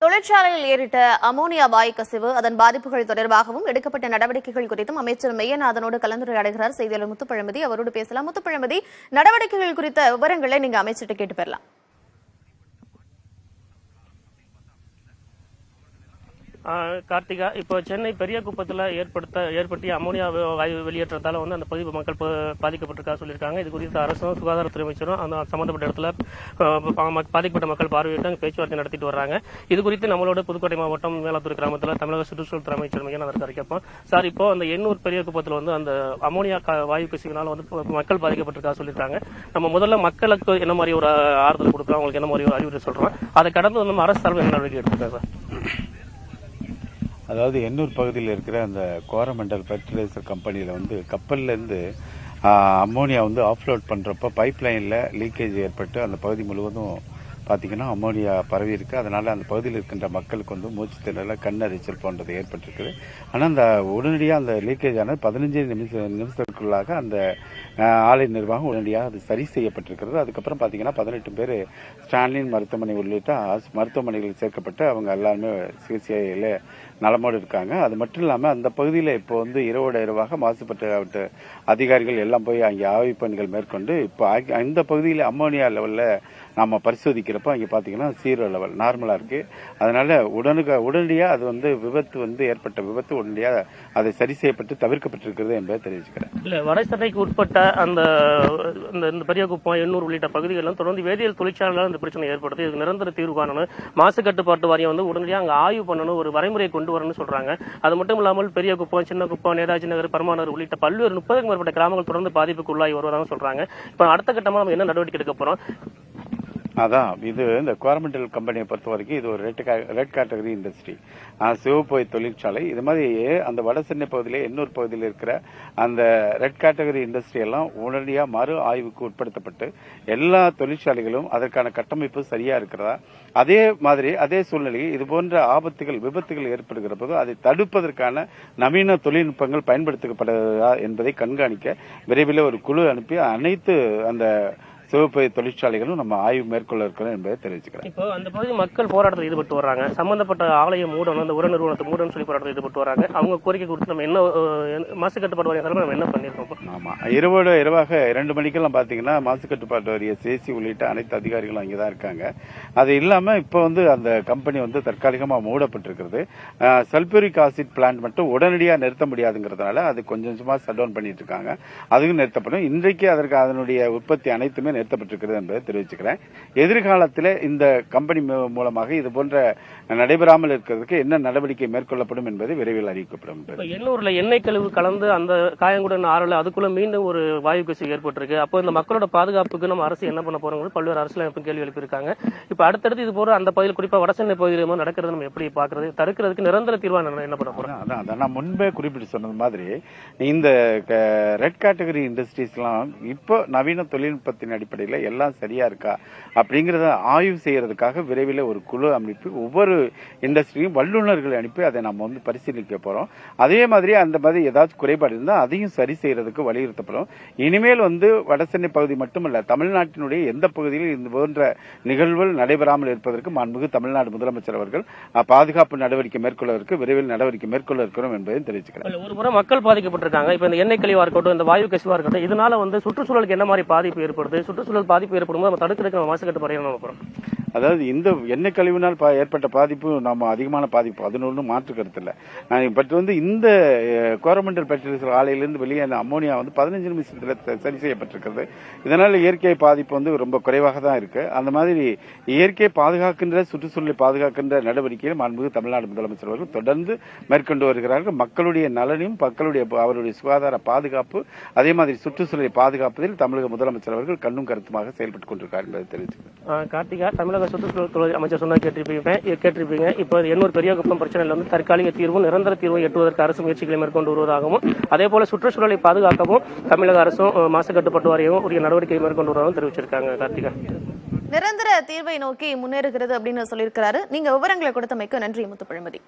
தொழிற்சாலையில் ஏறிட்ட அமோனியா வாயு கசிவு அதன் பாதிப்புகள் தொடர்பாகவும் எடுக்கப்பட்ட நடவடிக்கைகள் குறித்தும் அமைச்சர் மெய்யநாதனோடு கலந்துரையாடுகிறார் செய்தியாளர் முத்துப்பழம்பதி. அவரோடு பேசலாம். முத்துப்பழம்பதி, நடவடிக்கைகள் குறித்த விவரங்களை நீங்க அமைச்சர்கிட்ட கேட்டு பெறலாம். கார்த்திகா, இப்போ சென்னை பெரியகுப்பத்தில் ஏற்படுத்திய அமோனியா வாயு வெளியேற்றத்தால் அந்த பகுதி மக்கள் பாதிக்கப்பட்டிருக்கா சொல்லியிருக்காங்க. இது குறித்து அரசும் சுகாதாரத்துறை அமைச்சரும் அந்த சம்பந்தப்பட்ட இடத்துல பாதிக்கப்பட்ட மக்கள் பார்வையிட்டு அங்கே பேச்சுவார்த்தை நடத்திட்டு வர்றாங்க. இது குறித்து நம்மளோட புதுக்கோட்டை மாவட்டம் மேலாத்தூர் கிராமத்தில் தமிழக சுற்றுச்சூழல் துறை அமைச்சர் மையன் கேட்போம். சார், இப்போ அந்த எண்ணூர் பெரியகுப்பத்தில் அந்த அமோனியா வாயு கசிவினால் மக்கள் பாதிக்கப்பட்டிருக்கா சொல்லியிருக்காங்க. நம்ம முதல்ல மக்களுக்கு என்ன மாதிரி ஒரு ஆறுதல் கொடுக்குறோம், அவங்களுக்கு என்ன மாதிரி ஒரு அறிவுரை சொல்றோம், அதை கடந்து நம்ம அரசு சார்பில் என்ன நடவடிக்கை எடுத்துருக்காங்க சார்? அதாவது எண்ணூர் பகுதியில் இருக்கிற அந்த கோரமண்டல் ஃபெர்டிலைசர் கம்பெனியில் கப்பல்ல இருந்து அம்மோனியா ஆஃப்லோட் பண்றப்ப பைப் லைன்ல லீக்கேஜ் ஏற்பட்டு அந்த பகுதி முழுவதும் பாத்தீங்கன்னா அம்மோனியா பரவி இருக்கு. அதனால அந்த பகுதியில் இருக்கின்ற மக்களுக்கு மூச்சு திணறல், கண்ணெரிச்சல் போன்றது ஏற்பட்டிருக்குது. ஆனா அந்த உடனடியாக அந்த லீக்கேஜ் ஆனது 15 நிமிஷத்துக்குள்ளாக அந்த ஆலை நிர்வாகம் உடனடியாக அது சரி செய்யப்பட்டிருக்கிறது. அதுக்கப்புறம் பாத்தீங்கன்னா 18 பேர் ஸ்டான்லின் மருத்துவமனை உள்ளிட்ட மருத்துவமனைகளில் சேர்க்கப்பட்டு அவங்க எல்லாருமே சிகிச்சையில நலமோடு இருக்காங்க. அது மட்டும் இல்லாம அந்த பகுதியில் இப்போ இரவோட இரவாக மாசுபட்ட அதிகாரிகள் எல்லாம் போய் அங்கே ஆய்வு பணிகள் மேற்கொண்டு இப்போ இந்த பகுதியில் அம்மோனியா லெவல்ல நாம பரிசோதிக்கிறப்ப அங்கே பாத்தீங்கன்னா 0 லெவல் நார்மலா இருக்கு. அதனால உடனடியாக அது விபத்து ஏற்பட்ட விபத்து உடனடியாக அதை சரி செய்யப்பட்டு தவிர்க்கப்பட்டிருக்கிறது என்பதை தெரிவிச்சுக்கிறேன். இல்ல, வடசென்னைக்கு உட்பட்ட அந்த பெரியகுப்பம், எண்ணூர் உள்ளிட்ட பகுதிகளிலும் தொடர்ந்து வேதியியல் தொழிற்சாலைகளால் இந்த பிரச்சனை ஏற்படுது. இதுக்கு நிரந்தர தீர்வு காணணும். மாசு கட்டுப்பாட்டு வாரியம் உடனடியாக அங்கே ஆய்வு பண்ணணும், ஒரு வரைமுறையை கொண்டு வரணும்னு சொல்றாங்க. அது மட்டும் இல்லாமல் பெரியகுப்பம், சின்னகுப்பம், நேதாஜி நகர், பரமாநகர் உள்ளிட்ட பல்வேறு 30க்கும் மேற்பட்ட கிராமங்கள் தொடர்ந்து பாதிப்புக்கு உள்ளாகி வருவதாக சொல்றாங்க. இப்ப அடுத்த கட்டமா நம்ம என்ன நடவடிக்கை எடுக்க போறோம்? அதான் இந்த கோரமண்டல் கம்பெனியை பொறுத்த வரைக்கும் இது ஒரு ரெட் கேட்டகரி இண்டஸ்ட்ரி, சிவப்பு தொழிற்சாலை. இது மாதிரி அந்த வட சென்னை பகுதியிலே எண்ணூர் பகுதியில் இருக்கிற அந்த ரெட் கேட்டகரி இண்டஸ்ட்ரி எல்லாம் உடனடியாக மறு ஆய்வுக்கு உட்படுத்தப்பட்டு எல்லா தொழிற்சாலைகளும் அதற்கான கட்டமைப்பு சரியா இருக்கிறதா, அதே மாதிரி அதே சூழ்நிலையில் இது போன்ற விபத்துகள் ஏற்படுகிற போது அதை தடுப்பதற்கான நவீன தொழில்நுட்பங்கள் பயன்படுத்தப்படுகிறதா என்பதை கண்காணிக்க விரைவில் ஒரு குழு அனுப்பி அனைத்து அந்த சிவப்பு தொழிற்சாலைகளும் நம்ம ஆய்வு மேற்கொள்ள இருக்கிறோம் என்பதை தெரிவிச்சுக்கிறேன். இப்போ அந்த பகுதி மக்கள் போராட்டத்தில் ஈடுபட்டு வர்றாங்க. சம்பந்தப்பட்ட ஆலயம் மூடணும், அந்த உர நிறுவனத்தை மூடணும் சொல்லி போராட்டத்தில் ஈடுபட்டு வராங்க. அவங்க கோரிக்கை கொடுத்து நம்ம என்ன மாசு கட்டுப்பாடு வாரியம் நம்ம என்ன பண்ணிருக்கோம்? ஆமா, இரவோட இரவாக 2 மணிக்கெல்லாம் பாத்தீங்கன்னா மாசு கட்டுப்பாட்டு வாரிய சேசி உள்ளிட்ட அனைத்து அதிகாரிகளும் அங்கேதான் இருக்காங்க. அது இல்லாம இப்ப அந்த கம்பெனி தற்காலிகமா மூடப்பட்டிருக்கிறது. சல்பூரிக் ஆசிட் பிளான்ட் மட்டும் உடனடியாக நிறுத்த முடியாதுங்கிறதுனால அது கொஞ்சம் கொஞ்சமா ஷட் டவுன் பண்ணிட்டு இருக்காங்க. அதுவும் நிறுத்தப்படும். இன்றைக்கு அதனுடைய உற்பத்தி அனைத்துமே நிறுத்தப்பட்டிருக்கிறது என்பதை தெரிவிச்சுக்கிறேன். எதிர்காலத்தில் இந்த கம்பெனி மூலமாக இது போன்ற நடைபெறாமல் இருக்கிறதுக்கு என்ன நடவடிக்கை மேற்கொள்ளப்படும் என்பது விரைவில் அறிவிக்கப்படும். எண்ணூர்ல எண்ணெய் கழிவு கலந்து அந்த காயங்குடன் ஆறல அதுக்குள்ள மீண்டும் ஒரு வாயு கசிவு ஏற்பட்டிருக்கு. அப்போ இந்த மக்களோட பாதுகாப்புக்கு நம்ம அரசு என்ன பண்ண போறோம் பல்வேறு அரசியலமைப்பு கேள்வி எழுப்பியிருக்காங்க. இப்ப அடுத்தடுத்து இது போற அந்த பகுதியில் குறிப்பா வடசென்னை பகுதியில் நடக்கிறது நம்ம எப்படி பாக்குறது, தடுக்கிறதுக்கு நிரந்தர தீர்வா என்ன பண்ண போறோம்? அதான் நான் முன்பே குறிப்பிட்டு சொன்னது மாதிரி இந்த ரெட் கேட்டகரி இண்டஸ்ட்ரீஸ் எல்லாம் இப்போ நவீன தொழில்நுட்பத்தின் அடிப்படையில் எல்லாம் சரியா இருக்கா அப்படிங்கறத ஆய்வு செய்யறதுக்காக விரைவில் ஒரு குழு அமைப்பு ஒவ்வொரு இண்டஸ்ட்ரியும் வல்லுநர்களை அனுப்பி அதை நம்ம பரிசீலிக்க போறோம். அதே மாதிரி அந்த மாதிரி ஏதாச்சும் குறைபாடு இருந்தால் அதையும் சரி செய்யறதுக்கு வலியுறுத்தப்படும். இனிமேல் வடசென்னை பகுதி மட்டுமல்ல, தமிழ்நாட்டினுடைய எந்த பகுதியிலும் இந்த போன்ற நிகழ்வுகள் நடைபெறாமல் இருப்பதற்கு மாண்புமிகு தமிழ்நாடு முதலமைச்சர் அவர்கள் பாதுகாப்பு நடவடிக்கை மேற்கொள்வதற்கு விரைவில் நடவடிக்கை மேற்கொள்ள இருக்கிறோம் என்பதையும் தெரிவிச்சுக்கிறேன். ஒரு முறை மக்கள் பாதிக்கப்பட்டிருக்காங்க. இப்ப இந்த எண்ணெய் கழிவா இருக்கட்டும், இந்த வாயு கசிவா இருக்கட்டும், இதனால சுற்றுச்சூழலுக்கு என்ன மாதிரி பாதிப்பு ஏற்படுது, சுற்றுச்சூழல் பாதிப்பு ஏற்படும் நம்ம தடுக்கிறதுக்கு மாசு கட்டுப்பாடு. அதாவது இந்த எண்ணெய் கழிவினால் ஏற்பட்ட பாதிப்பு நம்ம அதிகமான பாதிப்பு, அது ஒன்றும் மாற்று கருத்து இல்லை. பட் இந்த கோரமண்டல் ஃபெர்டிலைசர் ஆலையிலிருந்து வெளியே அம்மோனியா 15 நிமிஷத்தில் சரி செய்யப்பட்டிருக்கிறது. இதனால இயற்கை பாதிப்பு ரொம்ப குறைவாக தான் இருக்கு. அந்த மாதிரி இயற்கையை பாதுகாக்கின்ற, சுற்றுச்சூழலை பாதுகாக்கின்ற நடவடிக்கையில் மாண்புமிகு தமிழ்நாடு முதலமைச்சர் அவர்கள் தொடர்ந்து மேற்கொண்டு வருகிறார்கள். மக்களுடைய நலனையும் அவருடைய சுகாதார பாதுகாப்பு, அதே மாதிரி சுற்றுச்சூழலை பாதுகாப்பதில் தமிழக முதலமைச்சர் அவர்கள் கண்ணும் கருத்துமாக செயல்பட்டுக் கொண்டிருக்கார் என்பதை தெரிவித்துள்ளேன். கார்த்திகா, தமிழக சுற்றுச்சூழல் துறை அமைச்சர் சொன்னா கேட்டிருப்பீங்க. இப்போ எண்ணூர் பெரியகுப்பம் பிரச்சனையில் தற்காலிக தீர்வும் நிரந்தர தீர்வும் எட்டுவதற்கு அரசு முயற்சிகளை மேற்கொண்டு வருவதாகவும், அதே போல சுற்றுச்சூழலை பாதுகாக்கவும் தமிழக அரசும் மாசு கட்டுப்பாட்டு வாரியமும் உரிய நடவடிக்கை மேற்கொண்டு வருவதாகவும் தெரிவிச்சிருக்காங்க. கார்த்திகா, நிரந்தர தீர்வை நோக்கி முன்னேறுகிறது அப்படின்னு சொல்லியிருக்கிறாரு. நீங்க விவரங்களை கொடுத்தமைக்கு நன்றி முத்துப்பழம்பதி.